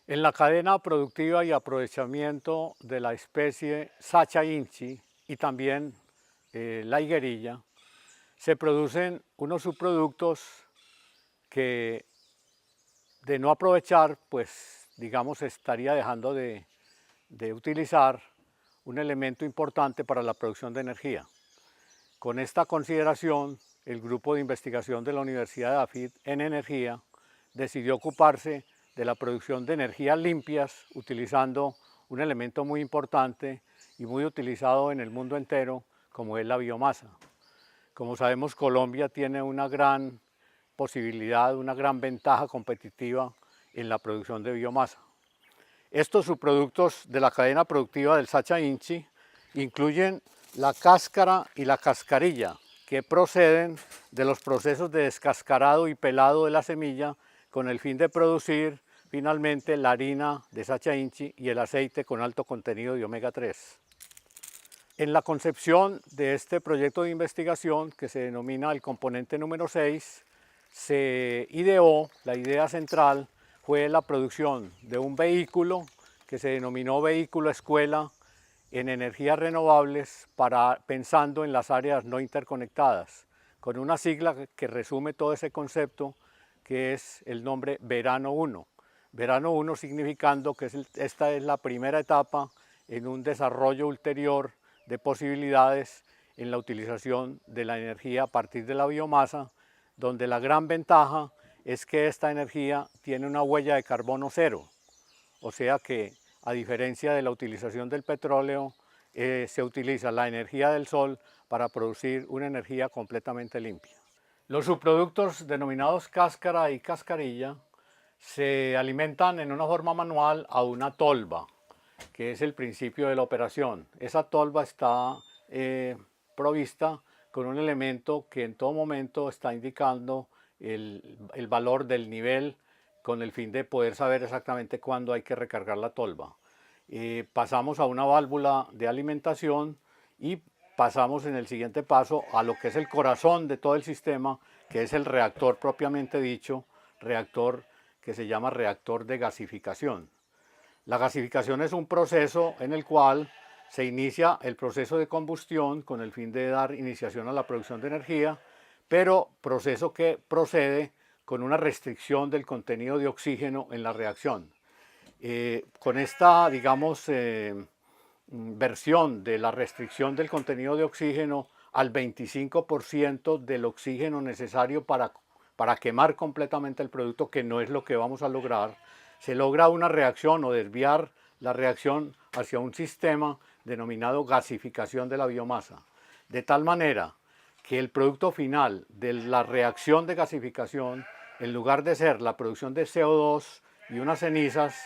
En la cadena productiva y aprovechamiento de la especie Sacha inchi y también la higuerilla, se producen unos subproductos que de no aprovechar, pues digamos estaría dejando de utilizar un elemento importante para la producción de energía. Con esta consideración, el grupo de investigación de la Universidad de Afit en Energía decidió ocuparse de la producción de energías limpias utilizando un elemento muy importante y muy utilizado en el mundo entero, como es la biomasa. Como sabemos, Colombia tiene una gran posibilidad, una gran ventaja competitiva en la producción de biomasa. Estos subproductos de la cadena productiva del Sacha inchi incluyen la cáscara y la cascarilla, que proceden de los procesos de descascarado y pelado de la semilla con el fin de producir finalmente la harina de Sacha inchi y el aceite con alto contenido de omega 3. En la concepción de este proyecto de investigación, que se denomina el componente número 6, se ideó, la idea central fue la producción de un vehículo que se denominó vehículo escuela en energías renovables pensando en las áreas no interconectadas, con una sigla que resume todo ese concepto, que es el nombre Verano 1. Verano 1 significando que esta es la primera etapa en un desarrollo ulterior de posibilidades en la utilización de la energía a partir de la biomasa, donde la gran ventaja es que esta energía tiene una huella de carbono cero, o sea que a diferencia de la utilización del petróleo, se utiliza la energía del sol para producir una energía completamente limpia. Los subproductos denominados cáscara y cascarilla se alimentan en una forma manual a una tolva, que es el principio de la operación. Esa tolva está provista con un elemento que en todo momento está indicando el valor del nivel con el fin de poder saber exactamente cuándo hay que recargar la tolva. Pasamos a una válvula de alimentación y pasamos en el siguiente paso a lo que es el corazón de todo el sistema, que es el reactor propiamente dicho, reactor que se llama reactor de gasificación. La gasificación es un proceso en el cual se inicia el proceso de combustión con el fin de dar iniciación a la producción de energía, pero proceso que procede con una restricción del contenido de oxígeno en la reacción. Con esta, digamos, versión de la restricción del contenido de oxígeno al 25% del oxígeno necesario para quemar completamente el producto, que no es lo que vamos a lograr, se logra una reacción o desviar la reacción hacia un sistema denominado gasificación de la biomasa, de tal manera que el producto final de la reacción de gasificación, en lugar de ser la producción de CO2 y unas cenizas,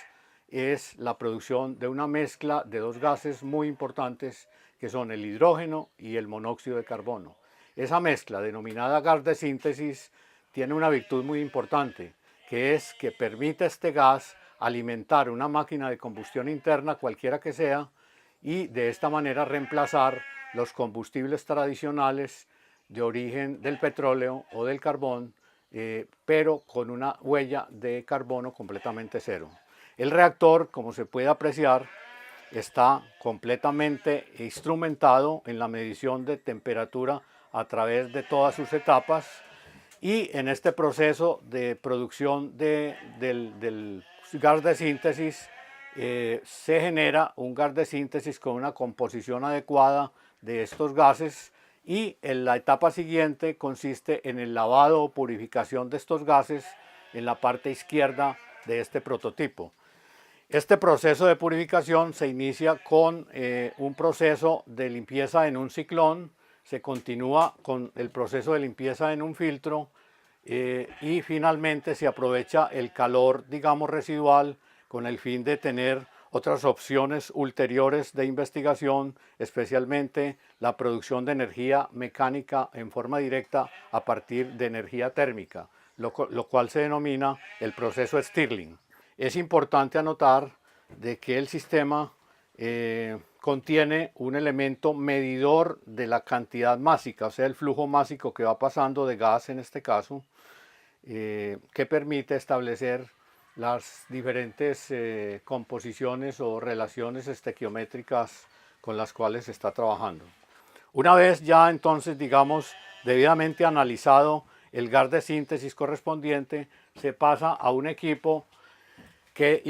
es la producción de una mezcla de dos gases muy importantes que son el hidrógeno y el monóxido de carbono. Esa mezcla, denominada gas de síntesis, tiene una virtud muy importante, que es que permite a este gas alimentar una máquina de combustión interna, cualquiera que sea, y de esta manera reemplazar los combustibles tradicionales de origen del petróleo o del carbón, pero con una huella de carbono completamente cero. El reactor, como se puede apreciar, está completamente instrumentado en la medición de temperatura a través de todas sus etapas, y en este proceso de producción del gas de síntesis se genera un gas de síntesis con una composición adecuada de estos gases, y en la etapa siguiente consiste en el lavado o purificación de estos gases en la parte izquierda de este prototipo. Este proceso de purificación se inicia con un proceso de limpieza en un ciclón, se continúa con el proceso de limpieza en un filtro y finalmente se aprovecha el calor, digamos, residual con el fin de tener otras opciones ulteriores de investigación, especialmente la producción de energía mecánica en forma directa a partir de energía térmica, lo cual se denomina el proceso Stirling. Es importante anotar de que el sistema contiene un elemento medidor de la cantidad másica, o sea, el flujo másico que va pasando de gas en este caso, que permite establecer las diferentes composiciones o relaciones estequiométricas con las cuales se está trabajando. Una vez ya entonces, digamos, debidamente analizado el gas de síntesis correspondiente, se pasa a un equipo que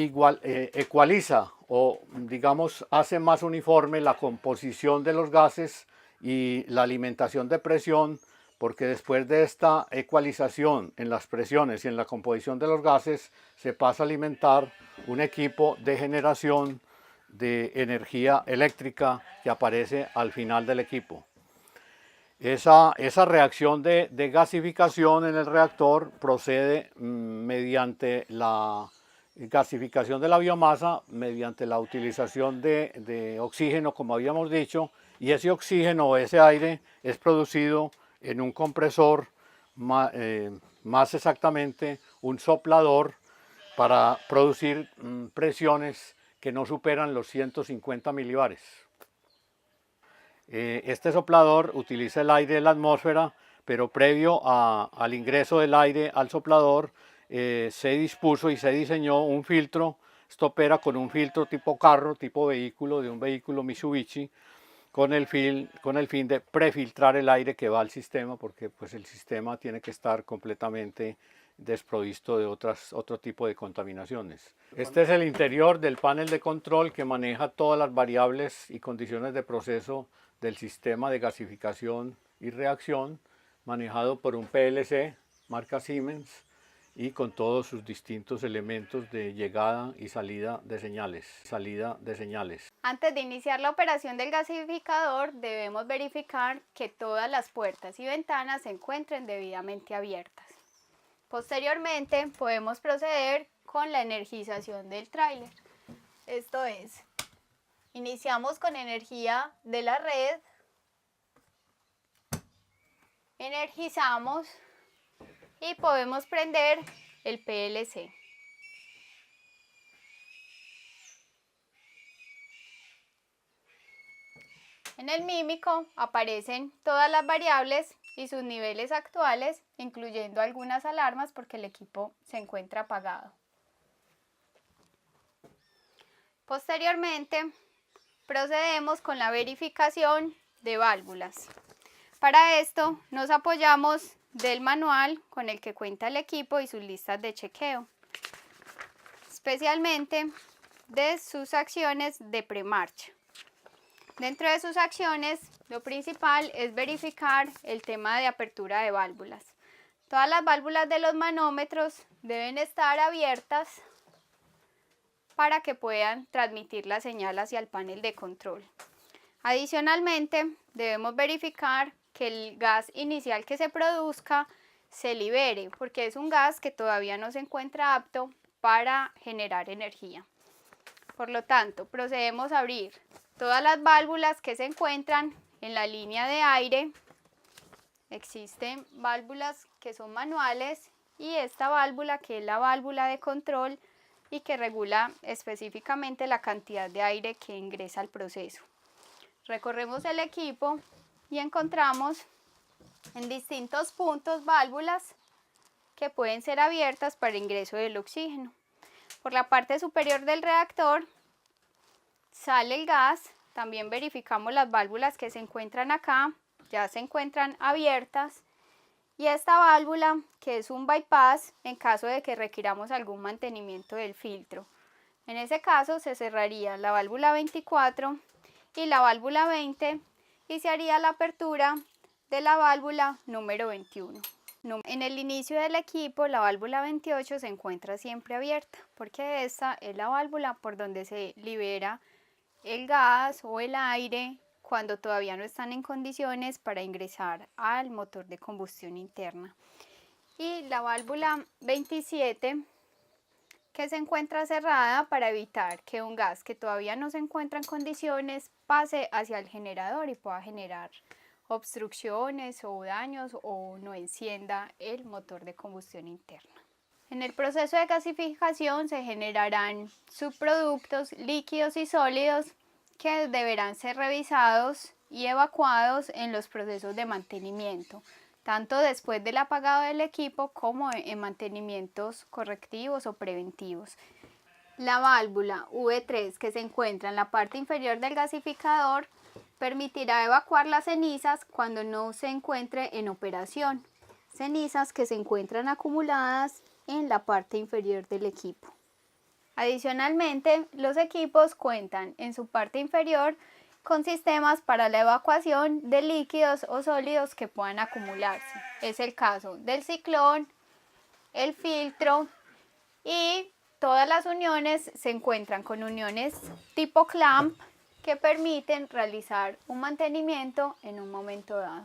ecualiza o, digamos, hace más uniforme la composición de los gases y la alimentación de presión, porque después de esta ecualización en las presiones y en la composición de los gases, se pasa a alimentar un equipo de generación de energía eléctrica que aparece al final del equipo. Esa reacción de gasificación en el reactor procede mediante la gasificación de la biomasa, mediante la utilización de oxígeno, como habíamos dicho, y ese oxígeno o ese aire es producido en un compresor, más exactamente un soplador, para producir presiones que no superan los 150 milibares. Este soplador utiliza el aire de la atmósfera, pero previo al ingreso del aire al soplador se dispuso y se diseñó un filtro. Esto opera con un filtro tipo carro, tipo vehículo, de un vehículo Mitsubishi, con el fin de prefiltrar el aire que va al sistema, porque pues, el sistema tiene que estar completamente desprovisto de otro tipo de contaminaciones. Este es el interior del panel de control que maneja todas las variables y condiciones de proceso del sistema de gasificación y reacción, manejado por un PLC marca Siemens y con todos sus distintos elementos de llegada y salida de señales. Antes de iniciar la operación del gasificador, debemos verificar que todas las puertas y ventanas se encuentren debidamente abiertas. Posteriormente, podemos proceder con la energización del tráiler. Esto es, iniciamos con energía de la red, energizamos y podemos prender el PLC. En el mímico aparecen todas las variables y sus niveles actuales, incluyendo algunas alarmas porque el equipo se encuentra apagado. Posteriormente, procedemos con la verificación de válvulas. Para esto, nos apoyamos del manual con el que cuenta el equipo y sus listas de chequeo, especialmente de sus acciones de premarcha. Dentro de sus acciones, lo principal es verificar el tema de apertura de válvulas. Todas las válvulas de los manómetros deben estar abiertas para que puedan transmitir la señal hacia el panel de control. Adicionalmente, debemos verificar que el gas inicial que se produzca se libere, porque es un gas que todavía no se encuentra apto para generar energía. Por lo tanto, procedemos a abrir todas las válvulas que se encuentran en la línea de aire. Existen válvulas que son manuales y esta válvula que es la válvula de control y que regula específicamente la cantidad de aire que ingresa al proceso. Recorremos el equipo y encontramos en distintos puntos válvulas que pueden ser abiertas para ingreso del oxígeno. Por la parte superior del reactor sale el gas, también verificamos las válvulas que se encuentran acá, ya se encuentran abiertas, y esta válvula que es un bypass en caso de que requiramos algún mantenimiento del filtro. En ese caso se cerraría la válvula 24 y la válvula 20 y se haría la apertura de la válvula número 21. En el inicio del equipo la válvula 28 se encuentra siempre abierta porque esta es la válvula por donde se libera el gas o el aire cuando todavía no están en condiciones para ingresar al motor de combustión interna. Y la válvula 27 que se encuentra cerrada para evitar que un gas que todavía no se encuentra en condiciones pase hacia el generador y pueda generar obstrucciones o daños o no encienda el motor de combustión interna. En el proceso de gasificación se generarán subproductos líquidos y sólidos que deberán ser revisados y evacuados en los procesos de mantenimiento, tanto después del apagado del equipo como en mantenimientos correctivos o preventivos. La válvula V3 que se encuentra en la parte inferior del gasificador permitirá evacuar las cenizas cuando no se encuentre en operación, cenizas que se encuentran acumuladas en la parte inferior del equipo. Adicionalmente, los equipos cuentan en su parte inferior con sistemas para la evacuación de líquidos o sólidos que puedan acumularse. Es el caso del ciclón, el filtro y todas las uniones se encuentran con uniones tipo clamp que permiten realizar un mantenimiento en un momento dado.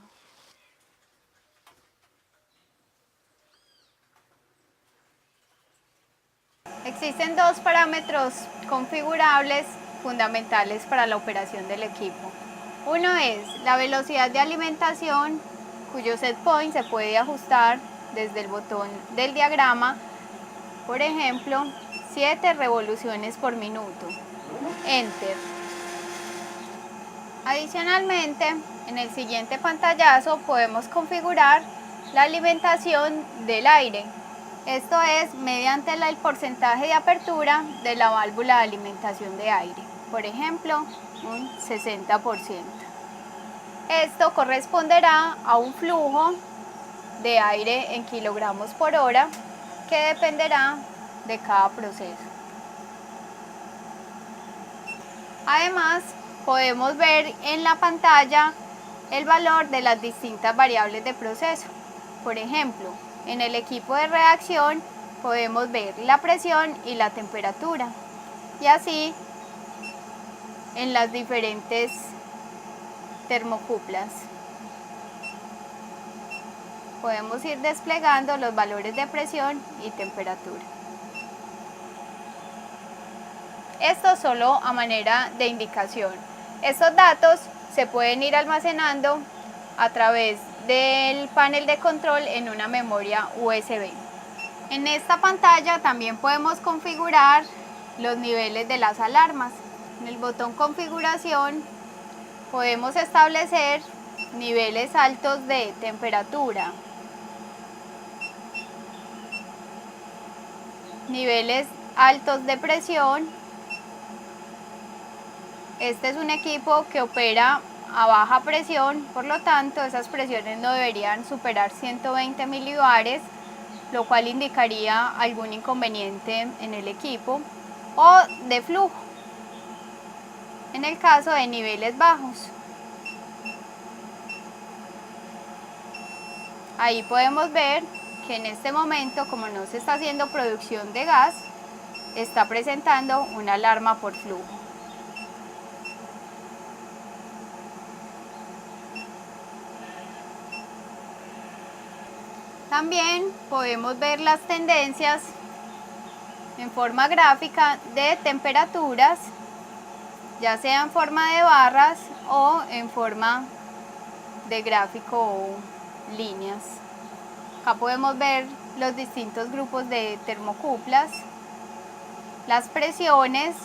Existen dos parámetros configurables fundamentales para la operación del equipo. Uno es la velocidad de alimentación, cuyo set point se puede ajustar desde el botón del diagrama, por ejemplo, 7 revoluciones por minuto. Enter. Adicionalmente, en el siguiente pantallazo podemos configurar la alimentación del aire. Esto es mediante el porcentaje de apertura de la válvula de alimentación de aire. Por ejemplo, un 60%. Esto corresponderá a un flujo de aire en kilogramos por hora que dependerá de cada proceso. Además, podemos ver en la pantalla el valor de las distintas variables de proceso. Por ejemplo, en el equipo de reacción podemos ver la presión y la temperatura, y así en las diferentes termocuplas. Podemos ir desplegando los valores de presión y temperatura. Esto solo a manera de indicación. Estos datos se pueden ir almacenando a través del panel de control en una memoria USB. En esta pantalla también podemos configurar los niveles de las alarmas. En el botón configuración podemos establecer niveles altos de temperatura, niveles altos de presión. Este es un equipo que opera a baja presión, por lo tanto esas presiones no deberían superar 120 milibares, lo cual indicaría algún inconveniente en el equipo, o de flujo en el caso de niveles bajos. Ahí podemos ver que en este momento, como no se está haciendo producción de gas, está presentando una alarma por flujo. También podemos ver las tendencias en forma gráfica de temperaturas, ya sea en forma de barras o en forma de gráfico o líneas. Acá podemos ver los distintos grupos de termocuplas, las presiones,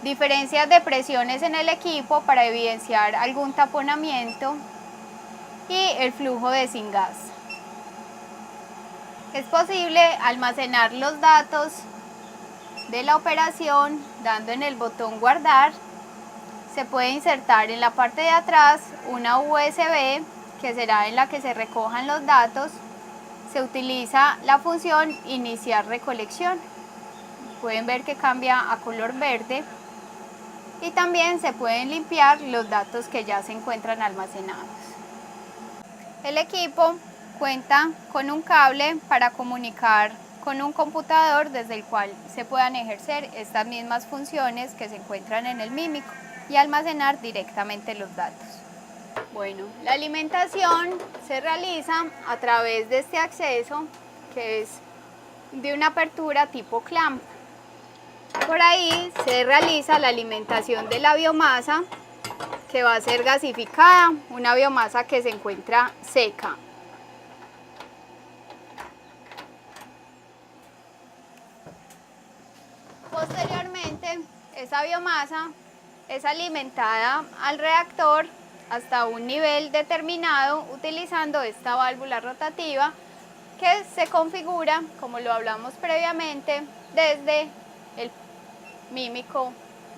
diferencias de presiones en el equipo para evidenciar algún taponamiento y el flujo de sin gas. Es posible almacenar los datos de la operación dando en el botón guardar. Se puede insertar en la parte de atrás una USB que será en la que se recojan los datos. Se utiliza la función iniciar recolección. Pueden ver que cambia a color verde y también se pueden limpiar los datos que ya se encuentran almacenados. El equipo cuenta con un cable para comunicar con un computador desde el cual se puedan ejercer estas mismas funciones que se encuentran en el Mímico y almacenar directamente los datos. Bueno, la alimentación se realiza a través de este acceso que es de una apertura tipo clamp. Por ahí se realiza la alimentación de la biomasa que va a ser gasificada, una biomasa que se encuentra seca. Posteriormente, esa biomasa es alimentada al reactor hasta un nivel determinado utilizando esta válvula rotativa que se configura, como lo hablamos previamente, desde el mímico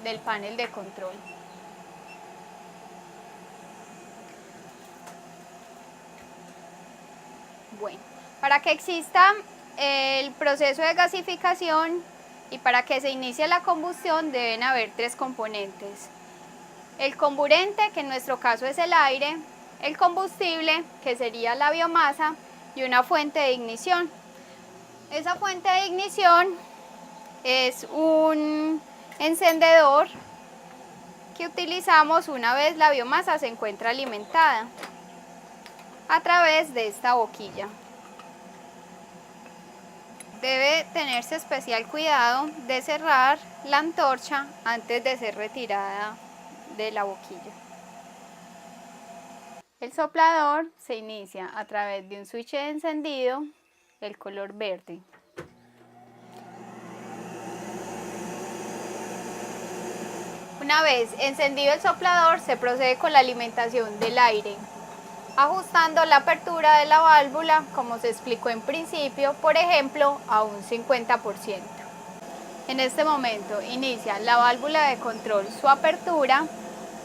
del panel de control. Bueno, para que exista el proceso de gasificación y para que se inicie la combustión deben haber tres componentes. El comburente, que en nuestro caso es el aire, el combustible, que sería la biomasa, y una fuente de ignición. Esa fuente de ignición es un encendedor que utilizamos una vez la biomasa se encuentra alimentada a través de esta boquilla. Debe tenerse especial cuidado de cerrar la antorcha antes de ser retirada de la boquilla. El soplador se inicia a través de un switch de encendido, el color verde. Una vez encendido el soplador, se procede con la alimentación del aire, ajustando la apertura de la válvula, como se explicó en principio, por ejemplo, a un 50%. En este momento inicia la válvula de control su apertura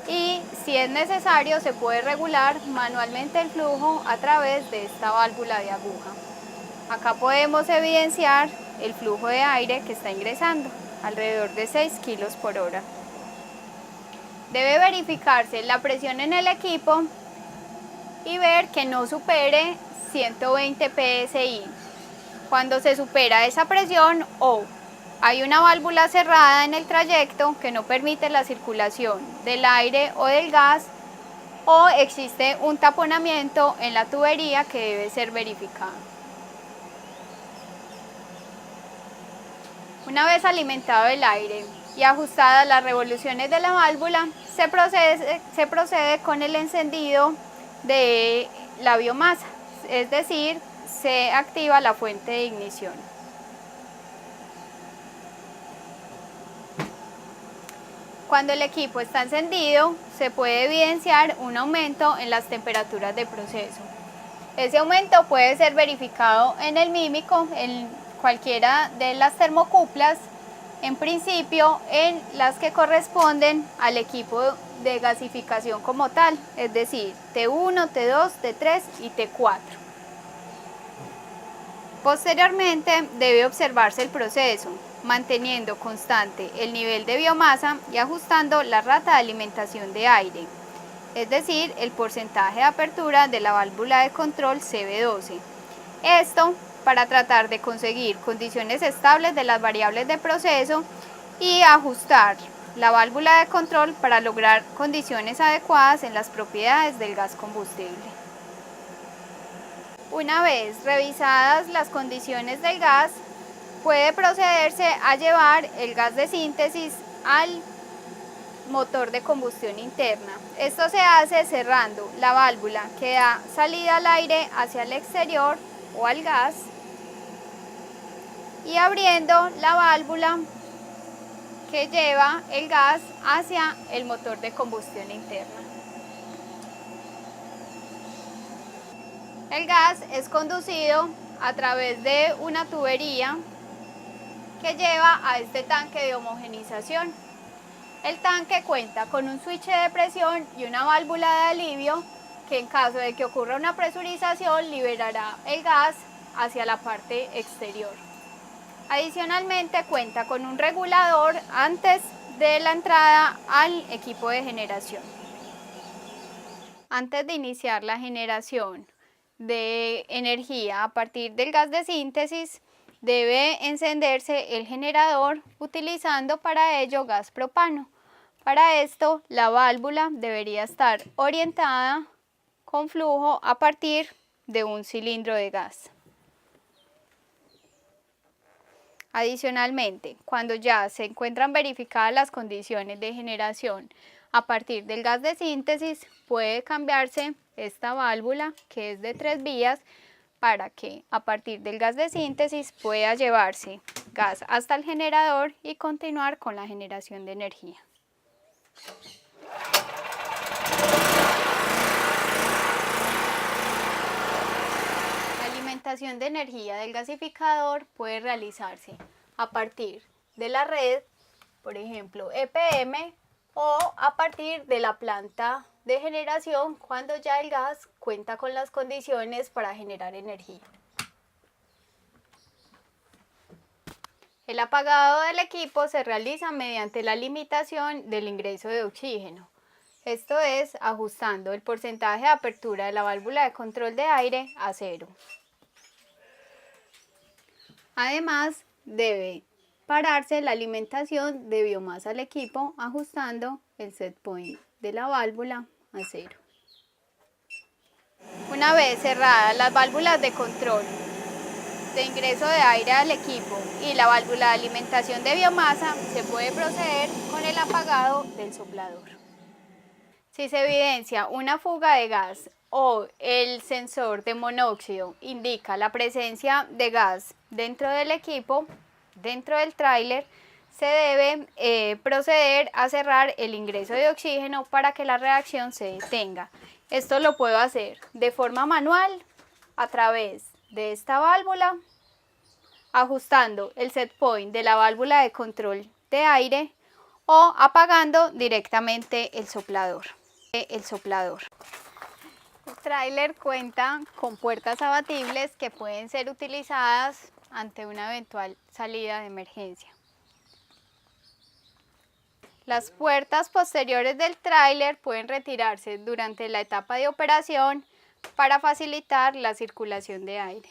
y, si es necesario, se puede regular manualmente el flujo a través de esta válvula de aguja. Acá podemos evidenciar el flujo de aire que está ingresando, alrededor de 6 kilos por hora. Debe verificarse la presión en el equipo y ver que no supere 120 psi. Cuando se supera esa presión o hay una válvula cerrada en el trayecto que no permite la circulación del aire o del gas, o existe un taponamiento en la tubería que debe ser verificado. Una vez alimentado el aire y ajustadas las revoluciones de la válvula, se procede con el encendido de la biomasa, es decir, se activa la fuente de ignición. Cuando el equipo está encendido, se puede evidenciar un aumento en las temperaturas de proceso. Ese aumento puede ser verificado en el mímico, en cualquiera de las termocuplas, en principio en las que corresponden al equipo de gasificación como tal, es decir, T1, T2, T3 y T4. Posteriormente debe observarse el proceso, manteniendo constante el nivel de biomasa y ajustando la rata de alimentación de aire, es decir, el porcentaje de apertura de la válvula de control CB12. Esto para tratar de conseguir condiciones estables de las variables de proceso y ajustar la válvula de control para lograr condiciones adecuadas en las propiedades del gas combustible. Una vez revisadas las condiciones del gas, puede procederse a llevar el gas de síntesis al motor de combustión interna. Esto se hace cerrando la válvula que da salida al aire hacia el exterior o al gas y abriendo la válvula que lleva el gas hacia el motor de combustión interna. El gas es conducido a través de una tubería que lleva a este tanque de homogenización. El tanque cuenta con un switch de presión y una válvula de alivio que, en caso de que ocurra una presurización, liberará el gas hacia la parte exterior. Adicionalmente cuenta con un regulador antes de la entrada al equipo de generación. Antes de iniciar la generación de energía a partir del gas de síntesis, debe encenderse el generador utilizando para ello gas propano. Para esto, la válvula debería estar orientada con flujo a partir de un cilindro de gas. Adicionalmente, cuando ya se encuentran verificadas las condiciones de generación a partir del gas de síntesis, puede cambiarse esta válvula, que es de 3 vías, para que a partir del gas de síntesis pueda llevarse gas hasta el generador y continuar con la generación de energía. alimentación de energía del gasificador puede realizarse a partir de la red, por ejemplo EPM, o a partir de la planta de generación cuando ya el gas cuenta con las condiciones para generar energía. El apagado del equipo se realiza mediante la limitación del ingreso de oxígeno. Esto es ajustando el porcentaje de apertura de la válvula de control de aire a 0. Además, debe pararse la alimentación de biomasa al equipo ajustando el set point de la válvula a 0. Una vez cerradas las válvulas de control de ingreso de aire al equipo y la válvula de alimentación de biomasa, se puede proceder con el apagado del soplador. Si se evidencia una fuga de gas o el sensor de monóxido indica la presencia de gas dentro del equipo, dentro del tráiler, se debe proceder a cerrar el ingreso de oxígeno para que la reacción se detenga. Esto lo puedo hacer de forma manual a través de esta válvula, ajustando el set point de la válvula de control de aire o apagando directamente el soplador. El tráiler cuenta con puertas abatibles que pueden ser utilizadas ante una eventual salida de emergencia. Las puertas posteriores del tráiler pueden retirarse durante la etapa de operación para facilitar la circulación de aire.